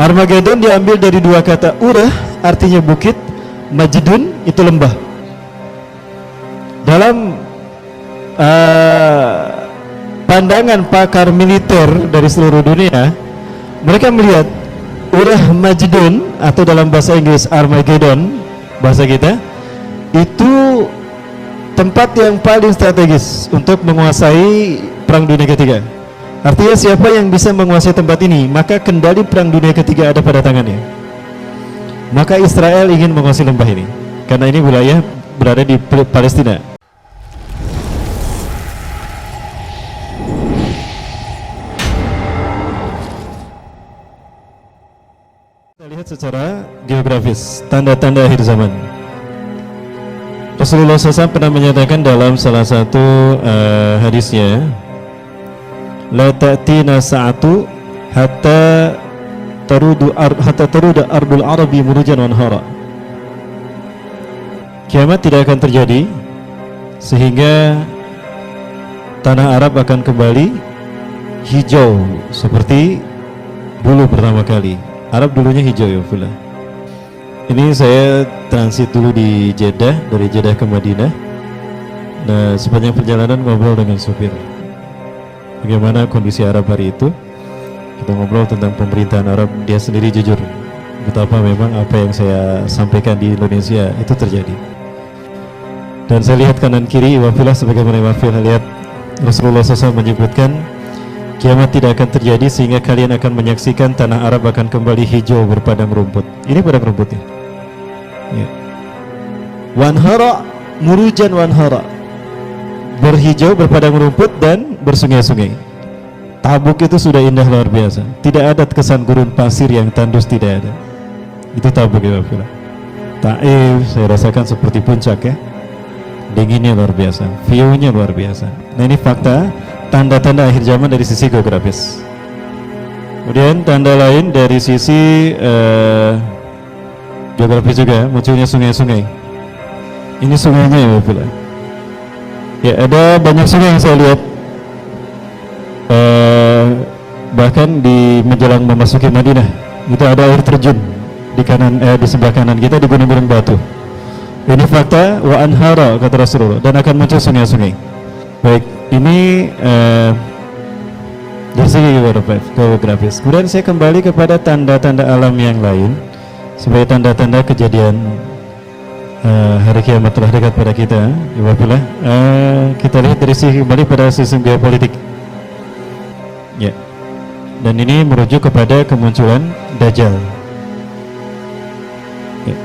Armageddon diambil dari dua kata urah, artinya bukit, majdun itu lembah. Dalam pandangan pakar militer dari seluruh dunia, mereka melihat urah majdun atau dalam bahasa Inggris Armageddon, bahasa kita, itu tempat yang paling strategis untuk menguasai perang dunia ketiga. Artinya siapa yang bisa menguasai tempat ini, maka kendali perang dunia ketiga ada pada tangannya. Maka Israel ingin menguasai lembah ini, karena ini wilayah berada di Palestina. Kita lihat secara geografis tanda-tanda akhir zaman. Rasulullah SAW pernah menyatakan dalam salah satu hadisnya, la ta'tina sa'atu hatta taruda ardul arabi murujan wanhara. Kiamat tidak akan terjadi sehingga tanah Arab akan kembali hijau seperti dulu pertama kali. Arab dulunya hijau ya pula. Ini saya transit dulu di Jeddah, dari Jeddah ke Madinah. Nah, sepanjang perjalanan ngobrol dengan supir. Bagaimana kondisi Arab hari itu? Kita ngobrol tentang pemerintahan Arab. Dia sendiri jujur betapa memang apa yang saya sampaikan di Indonesia itu terjadi. Dan saya lihat kanan kiri, wafilah sebagaimana wafilah lihat Rasulullah SAW menyebutkan kiamat tidak akan terjadi sehingga kalian akan menyaksikan tanah Arab akan kembali hijau berpadang rumput. Ini padang rumputnya ya. Wanhara murujan wanhara, berhijau berpadang rumput dan bersungai-sungai. Tabuk itu sudah indah luar biasa, tidak ada kesan gurun pasir yang tandus, tidak ada. Itu Tabuk ya Bapak. Taif saya rasakan seperti puncak ya, dinginnya luar biasa, view-nya luar biasa. Nah ini fakta, tanda-tanda akhir zaman dari sisi geografis. Kemudian tanda lain dari sisi geografis juga, munculnya sungai-sungai. Ini sungainya ya Bapak. Ya ada banyak sungai yang saya lihat, bahkan di menjelang memasuki Madinah itu ada air terjun di kanan, di sebelah kanan kita di gunung-gunung batu. Ini fakta wa anhara kata Rasulullah, dan akan muncul sungai-sungai. Baik, ini dari segi geografis. Kemudian saya kembali kepada tanda-tanda alam yang lain sebagai tanda-tanda kejadian hari kiamat telah dekat pada kita. Alhamdulillah. Kita lihat dari sisi kembali pada sistem geopolitik. Ya. Dan ini merujuk kepada kemunculan Dajjal. Ya.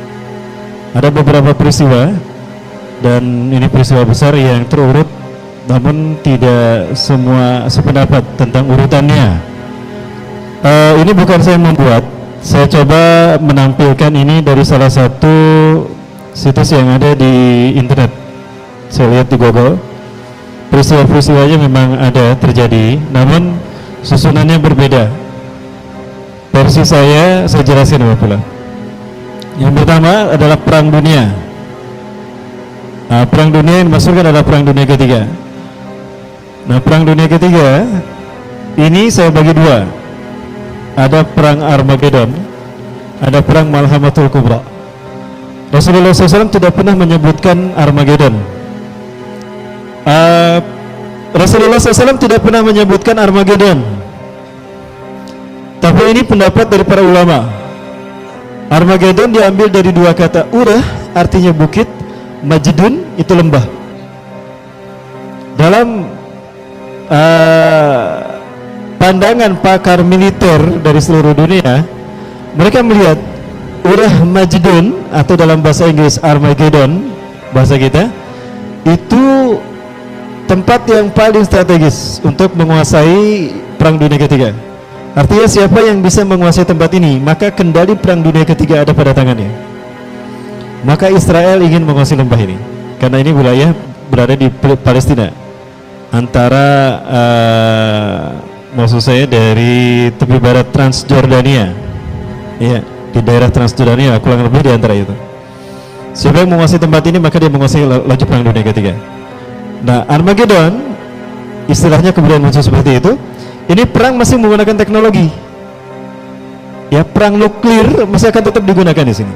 Ada beberapa peristiwa, dan ini peristiwa besar yang terurut, namun tidak semua sependapat tentang urutannya. Ini bukan saya membuat, saya coba menampilkan ini dari salah satu situs yang ada di internet. Saya lihat di Google, peristiwa-peristiwanya memang ada terjadi, namun susunannya berbeda. Versi saya jelaskan pula. Yang pertama adalah perang dunia. Nah, perang dunia yang dimaksudkan adalah perang dunia ketiga. Nah, perang dunia ketiga ini saya bagi dua. Ada perang Armageddon, ada perang Malhamatul Kubra. Rasulullah SAW tidak pernah menyebutkan Armageddon. Rasulullah SAW tidak pernah menyebutkan Armageddon. Tapi ini pendapat dari para ulama. Armageddon diambil dari dua kata urah, artinya bukit, majdun itu lembah. Dalam pandangan pakar militer dari seluruh dunia, mereka melihat urah majdun atau dalam bahasa Inggris Armageddon, bahasa kita, itu tempat yang paling strategis untuk menguasai perang dunia ketiga. Artinya siapa yang bisa menguasai tempat ini, maka kendali perang dunia ketiga ada pada tangannya. Maka Israel ingin menguasai lembah ini, karena ini wilayah berada di Palestina, antara maksud saya dari tepi barat Transjordania, ya, di daerah Transjordania, kurang lebih di antara itu. Siapa yang menguasai tempat ini, maka dia menguasai laju perang dunia ketiga. Nah, Armageddon istilahnya kemudian muncul seperti itu. Ini perang masih menggunakan teknologi. ya perang nuklir masih akan tetap digunakan di sini.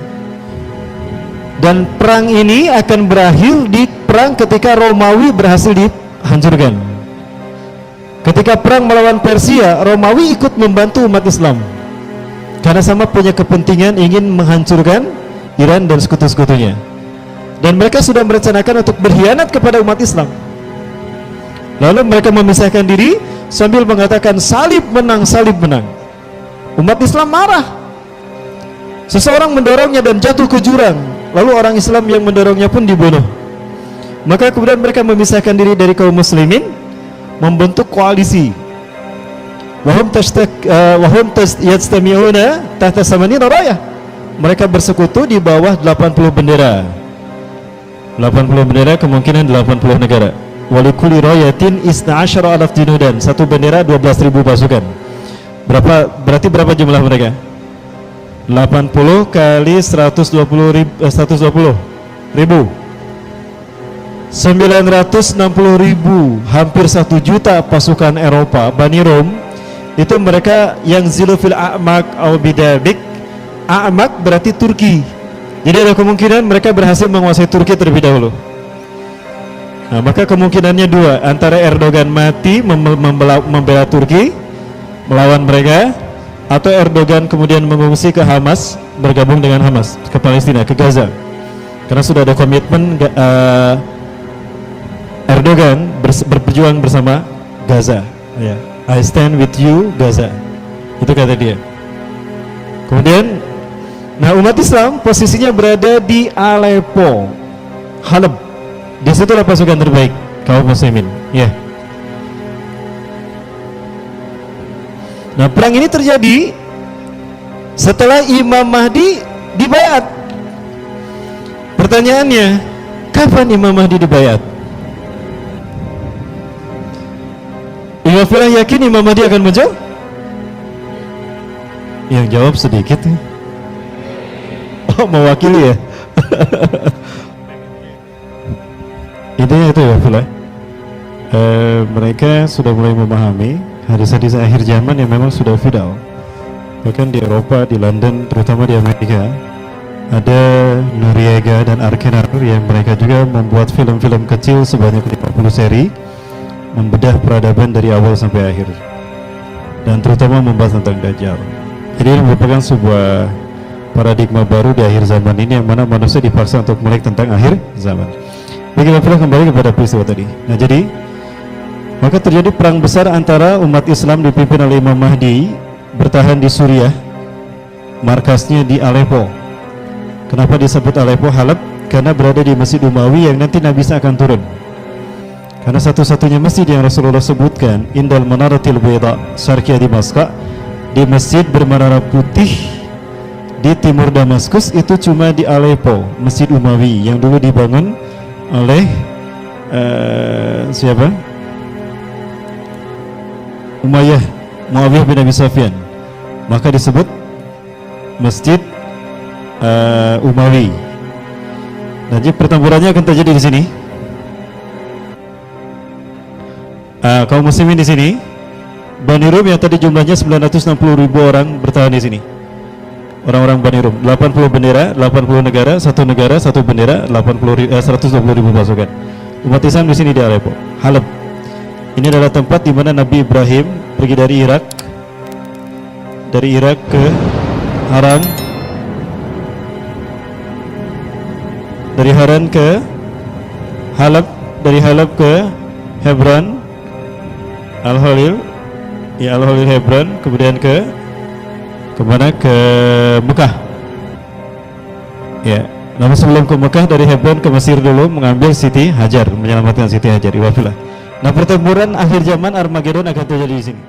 Dan perang ini akan berakhir di perang ketika Romawi berhasil dihancurkan. Ketika perang melawan Persia, Romawi ikut membantu umat Islam karena sama punya kepentingan ingin menghancurkan Iran dan sekutu-sekutunya. Dan mereka sudah merencanakan untuk berkhianat kepada umat Islam. Lalu mereka memisahkan diri sambil mengatakan salib menang, salib menang. Umat Islam marah. Seseorang mendorongnya dan jatuh ke jurang. Lalu orang Islam yang mendorongnya pun dibunuh. Maka kemudian mereka memisahkan diri dari kaum muslimin, membentuk koalisi. Wahum yajtami'una tahta samanina rayah. Mereka bersekutu di bawah 80 bendera. 80 bendera kemungkinan 80 negara. Walikuli rayatin isna asyara alaf junudan. Satu bendera 12.000 pasukan. Berarti berapa jumlah mereka? 80 kali 120 ribu 960 ribu, hampir 1 juta pasukan Eropa. Bani Rom itu mereka yang zilufil a'mak au bidabik. A'mak berarti Turki. Jadi ada kemungkinan mereka berhasil menguasai Turki terlebih dahulu. Nah, maka kemungkinannya dua, antara Erdogan mati membela Turki melawan mereka, atau Erdogan kemudian mengungsi ke Hamas, bergabung dengan Hamas ke Palestina, ke Gaza. Karena sudah ada komitmen Erdogan berjuang bersama Gaza. Ya, I stand with you Gaza. Itu kata dia. Kemudian, nah umat Islam posisinya berada di Aleppo, Halab. Di situlah pasukan terbaik kaum muslimin. Ya. Nah, perang ini terjadi setelah Imam Mahdi dibayat. Pertanyaannya, kapan Imam Mahdi dibayat? Imam Filah yakin Imam Mahdi akan muncul? Yang jawab sedikit. Oh, mewakili ya. Intinya itu ya Filah. Mereka sudah mulai memahami hadis-hadis akhir zaman yang memang sudah viral. Bahkan di Eropa, di London, terutama di Amerika, ada Noriega dan Arkenar yang mereka juga membuat film-film kecil sebanyak 50 seri, membedah peradaban dari awal sampai akhir, dan terutama membahas tentang Dajjal. Jadi ini merupakan sebuah paradigma baru di akhir zaman ini, yang mana manusia dipaksa untuk melek tentang akhir zaman. Baik, kita kembali kepada peristiwa tadi. Nah, jadi maka terjadi perang besar antara umat Islam dipimpin oleh Imam Mahdi bertahan di Suriah, markasnya di Aleppo. Kenapa disebut Aleppo, Halab? Karena berada di Masjid Umawi yang nanti Nabi Isa akan turun. Karena satu-satunya masjid yang Rasulullah sebutkan, Indal Manaratil Bayda, Syarqiyah Dimaska, di masjid bermenara putih di timur Damaskus, itu cuma di Aleppo, Masjid Umawi yang dulu dibangun oleh siapa? Umayyah, Muawiyah bin Abi Sufyan. Maka disebut Masjid Umawi. Jadi pertempurannya akan terjadi di sini. Kaum muslimin di sini, Bani Rum yang tadi jumlahnya 960 ribu orang bertahan di sini. Orang-orang Bani Rum, 80 bendera, 80 negara, satu bendera, 120 ribu pasukan. Umat Islam di sini di Aleppo, Halab. Ini adalah tempat di mana Nabi Ibrahim pergi dari Irak ke Haran, dari Haran ke Halab, dari Halab ke Hebron, Al-Khalil, ya Al-Khalil Hebron, kemudian ke mana? Ke Mekah. Ya, namun sebelum ke Mekah, dari Hebron ke Mesir dulu mengambil Siti Hajar, menyelamatkan Siti Hajar. Iwafilah. Nah, pertempuran akhir zaman Armageddon akan terjadi di sini.